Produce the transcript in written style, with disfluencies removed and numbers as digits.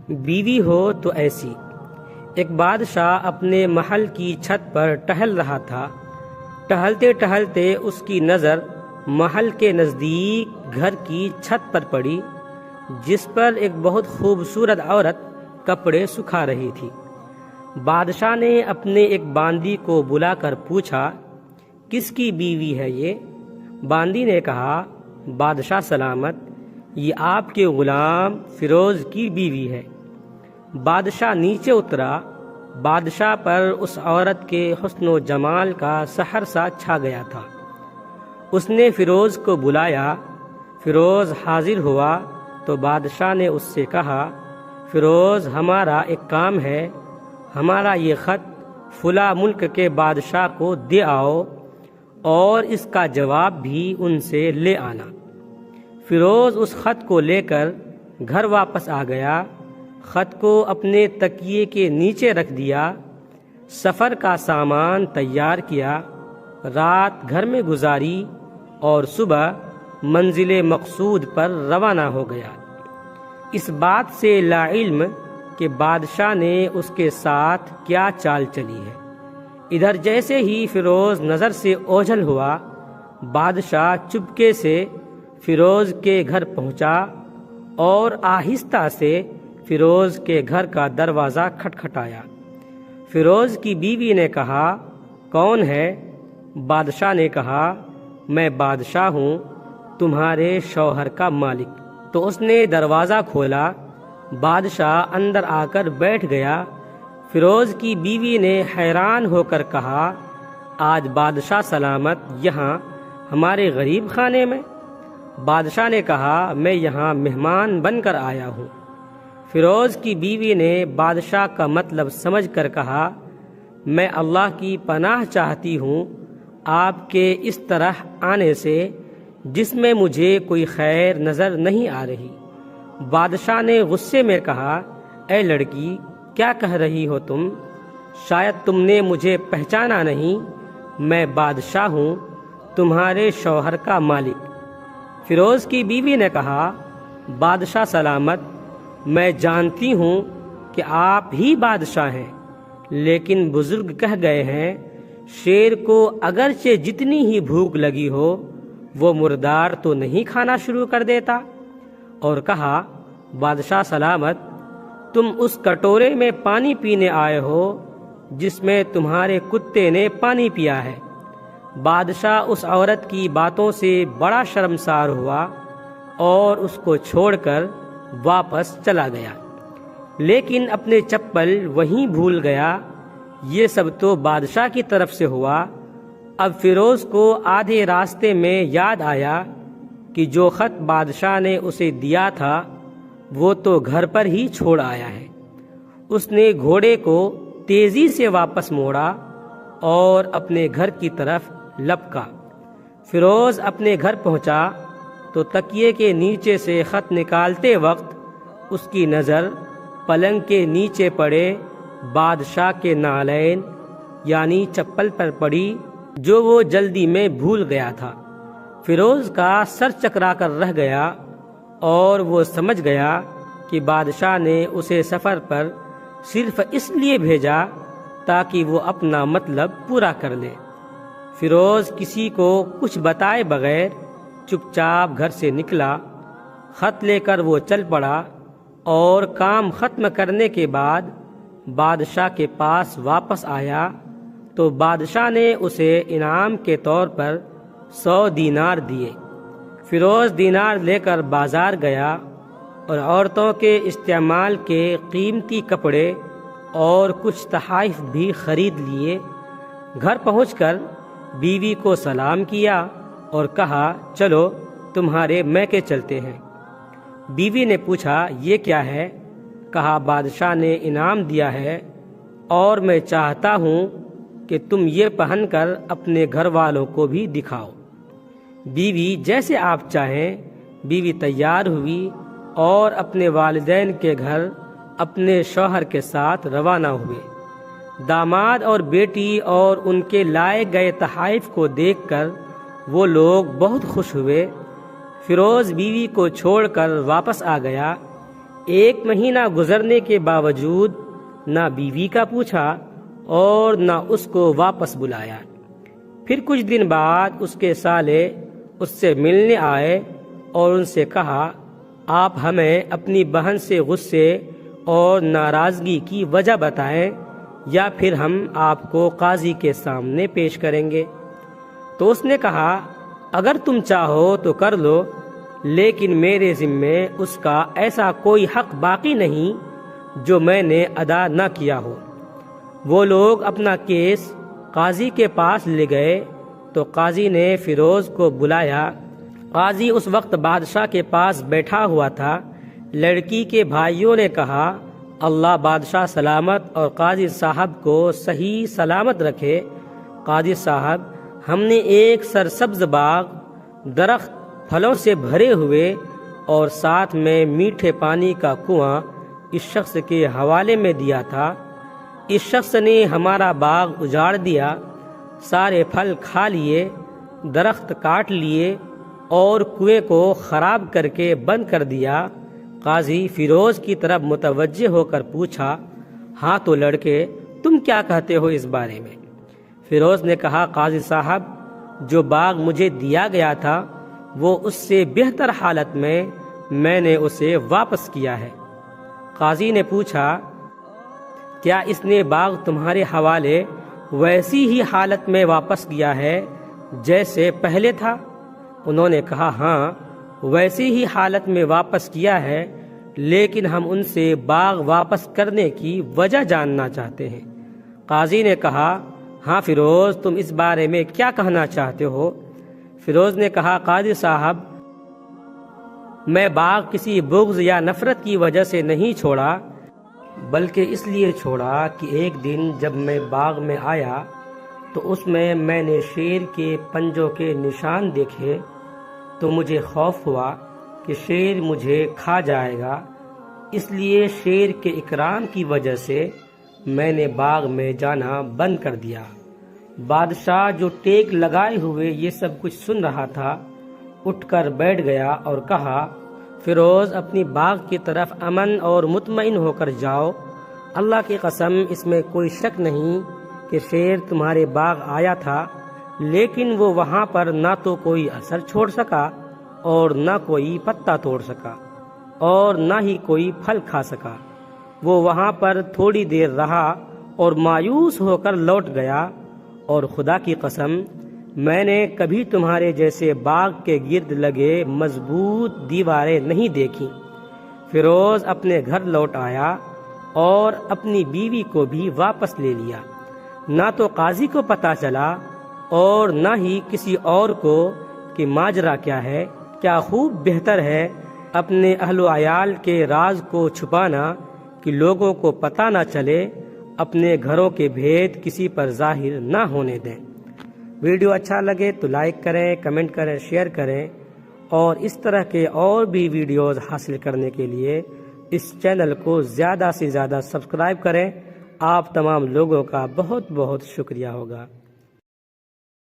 بیوی ہو تو ایسی۔ ایک بادشاہ اپنے محل کی چھت پر ٹہل رہا تھا۔ ٹہلتے ٹہلتے اس کی نظر محل کے نزدیک گھر کی چھت پر پڑی، جس پر ایک بہت خوبصورت عورت کپڑے سکھا رہی تھی۔ بادشاہ نے اپنے ایک باندی کو بلا کر پوچھا، کس کی بیوی ہے یہ؟ باندی نے کہا، بادشاہ سلامت، یہ آپ کے غلام فیروز کی بیوی ہے۔ بادشاہ نیچے اترا۔ بادشاہ پر اس عورت کے حسن و جمال کا سحر سا چھا گیا تھا۔ اس نے فیروز کو بلایا۔ فیروز حاضر ہوا تو بادشاہ نے اس سے کہا، فیروز، ہمارا ایک کام ہے، ہمارا یہ خط فلاں ملک کے بادشاہ کو دے آؤ اور اس کا جواب بھی ان سے لے آنا۔ فیروز اس خط کو لے کر گھر واپس آ گیا۔ خط کو اپنے تکیے کے نیچے رکھ دیا، سفر کا سامان تیار کیا، رات گھر میں گزاری اور صبح منزل مقصود پر روانہ ہو گیا، اس بات سے لا علم کہ بادشاہ نے اس کے ساتھ کیا چال چلی ہے۔ ادھر جیسے ہی فیروز نظر سے اوجھل ہوا، بادشاہ چپکے سے فیروز کے گھر پہنچا اور آہستہ سے فیروز کے گھر کا دروازہ کھٹکھٹایا۔ فیروز کی بیوی نے کہا، کون ہے؟ بادشاہ نے کہا، میں بادشاہ ہوں، تمہارے شوہر کا مالک۔ تو اس نے دروازہ کھولا۔ بادشاہ اندر آ کر بیٹھ گیا۔ فیروز کی بیوی نے حیران ہو کر کہا، آج بادشاہ سلامت یہاں ہمارے غریب خانے میں؟ بادشاہ نے کہا، میں یہاں مہمان بن کر آیا ہوں۔ فیروز کی بیوی نے بادشاہ کا مطلب سمجھ کر کہا، میں اللہ کی پناہ چاہتی ہوں آپ کے اس طرح آنے سے، جس میں مجھے کوئی خیر نظر نہیں آ رہی۔ بادشاہ نے غصے میں کہا، اے لڑکی، کیا کہہ رہی ہو تم؟ شاید تم نے مجھے پہچانا نہیں، میں بادشاہ ہوں، تمہارے شوہر کا مالک۔ فیروز کی بیوی نے کہا، بادشاہ سلامت، میں جانتی ہوں کہ آپ ہی بادشاہ ہیں، لیکن بزرگ کہہ گئے ہیں، شیر کو اگرچہ جتنی ہی بھوک لگی ہو، وہ مردار تو نہیں کھانا شروع کر دیتا۔ اور کہا، بادشاہ سلامت، تم اس کٹورے میں پانی پینے آئے ہو جس میں تمہارے کتے نے پانی پیا ہے۔ بادشاہ اس عورت کی باتوں سے بڑا شرمسار ہوا اور اس کو چھوڑ کر واپس چلا گیا، لیکن اپنے چپل وہیں بھول گیا۔ یہ سب تو بادشاہ کی طرف سے ہوا۔ اب فیروز کو آدھے راستے میں یاد آیا کہ جو خط بادشاہ نے اسے دیا تھا وہ تو گھر پر ہی چھوڑ آیا ہے۔ اس نے گھوڑے کو تیزی سے واپس موڑا اور اپنے گھر کی طرف لپکا۔ فیروز اپنے گھر پہنچا تو تکیے کے نیچے سے خط نکالتے وقت اس کی نظر پلنگ کے نیچے پڑے بادشاہ کے نالین یعنی چپل پر پڑی، جو وہ جلدی میں بھول گیا تھا۔ فیروز کا سر چکرا کر رہ گیا اور وہ سمجھ گیا کہ بادشاہ نے اسے سفر پر صرف اس لیے بھیجا تاکہ وہ اپنا مطلب پورا کر لے۔ فیروز کسی کو کچھ بتائے بغیر چپ چاپ گھر سے نکلا۔ خط لے کر وہ چل پڑا اور کام ختم کرنے کے بعد بادشاہ کے پاس واپس آیا تو بادشاہ نے اسے انعام کے طور پر 100 دینار دیے۔ فیروز دینار لے کر بازار گیا اور عورتوں کے استعمال کے قیمتی کپڑے اور کچھ تحائف بھی خرید لیے۔ گھر پہنچ کر بیوی کو سلام کیا اور کہا، چلو تمہارے میکے چلتے ہیں۔ بیوی نے پوچھا، یہ کیا ہے؟ کہا، بادشاہ نے انعام دیا ہے اور میں چاہتا ہوں کہ تم یہ پہن کر اپنے گھر والوں کو بھی دکھاؤ۔ بیوی، جیسے آپ چاہیں۔ بیوی تیار ہوئی اور اپنے والدین کے گھر اپنے شوہر کے ساتھ روانہ ہوئے۔ داماد اور بیٹی اور ان کے لائے گئے تحائف کو دیکھ کر وہ لوگ بہت خوش ہوئے۔ فیروز بیوی کو چھوڑ کر واپس آ گیا۔ 1 مہینہ گزرنے کے باوجود نہ بیوی کا پوچھا اور نہ اس کو واپس بلایا۔ پھر کچھ دن بعد اس کے سالے اس سے ملنے آئے اور ان سے کہا، آپ ہمیں اپنی بہن سے غصے اور ناراضگی کی وجہ بتائیں یا پھر ہم آپ کو قاضی کے سامنے پیش کریں گے۔ تو اس نے کہا، اگر تم چاہو تو کر لو، لیکن میرے ذمے اس کا ایسا کوئی حق باقی نہیں جو میں نے ادا نہ کیا ہو۔ وہ لوگ اپنا کیس قاضی کے پاس لے گئے تو قاضی نے فیروز کو بلایا۔ قاضی اس وقت بادشاہ کے پاس بیٹھا ہوا تھا۔ لڑکی کے بھائیوں نے کہا، اللہ بادشاہ سلامت اور قاضی صاحب کو صحیح سلامت رکھے۔ قاضی صاحب، ہم نے ایک سرسبز باغ، درخت پھلوں سے بھرے ہوئے اور ساتھ میں میٹھے پانی کا کنواں اس شخص کے حوالے میں دیا تھا۔ اس شخص نے ہمارا باغ اجاڑ دیا، سارے پھل کھا لیے، درخت کاٹ لیے اور کنویں کو خراب کر کے بند کر دیا۔ قاضی فیروز کی طرف متوجہ ہو کر پوچھا، ہاں تو لڑکے، تم کیا کہتے ہو اس بارے میں؟ فیروز نے کہا، قاضی صاحب، جو باغ مجھے دیا گیا تھا وہ اس سے بہتر حالت میں نے اسے واپس کیا ہے۔ قاضی نے پوچھا، کیا اس نے باغ تمہارے حوالے ویسی ہی حالت میں واپس کیا ہے جیسے پہلے تھا؟ انہوں نے کہا، ہاں ویسی ہی حالت میں واپس کیا ہے، لیکن ہم ان سے باغ واپس کرنے کی وجہ جاننا چاہتے ہیں۔ قاضی نے کہا، ہاں فیروز، تم اس بارے میں کیا کہنا چاہتے ہو؟ فیروز نے کہا، قاضی صاحب، میں باغ کسی بغض یا نفرت کی وجہ سے نہیں چھوڑا، بلکہ اس لیے چھوڑا کہ ایک دن جب میں باغ میں آیا تو اس میں نے شیر کے پنجوں کے نشان دیکھے تو مجھے خوف ہوا کہ شیر مجھے کھا جائے گا، اس لیے شیر کے اکرام کی وجہ سے میں نے باغ میں جانا بند کر دیا۔ بادشاہ جو ٹیک لگائے ہوئے یہ سب کچھ سن رہا تھا، اٹھ کر بیٹھ گیا اور کہا، فیروز، اپنی باغ کی طرف امن اور مطمئن ہو کر جاؤ۔ اللہ کی قسم، اس میں کوئی شک نہیں کہ شیر تمہارے باغ آیا تھا، لیکن وہ وہاں پر نہ تو کوئی اثر چھوڑ سکا اور نہ کوئی پتا توڑ سکا اور نہ ہی کوئی پھل کھا سکا۔ وہ وہاں پر تھوڑی دیر رہا اور مایوس ہو کر لوٹ گیا، اور خدا کی قسم، میں نے کبھی تمہارے جیسے باغ کے گرد لگے مضبوط دیواریں نہیں دیکھی۔ فیروز اپنے گھر لوٹ آیا اور اپنی بیوی کو بھی واپس لے لیا۔ نہ تو قاضی کو پتہ چلا اور نہ ہی کسی اور کو کہ ماجرا کیا ہے۔ کیا خوب بہتر ہے اپنے اہل و عیال کے راز کو چھپانا کہ لوگوں کو پتہ نہ چلے، اپنے گھروں کے بھید کسی پر ظاہر نہ ہونے دیں۔ ویڈیو اچھا لگے تو لائک کریں، کمنٹ کریں، شیئر کریں، اور اس طرح کے اور بھی ویڈیوز حاصل کرنے کے لیے اس چینل کو زیادہ سے زیادہ سبسکرائب کریں۔ آپ تمام لوگوں کا بہت بہت شکریہ ہوگا۔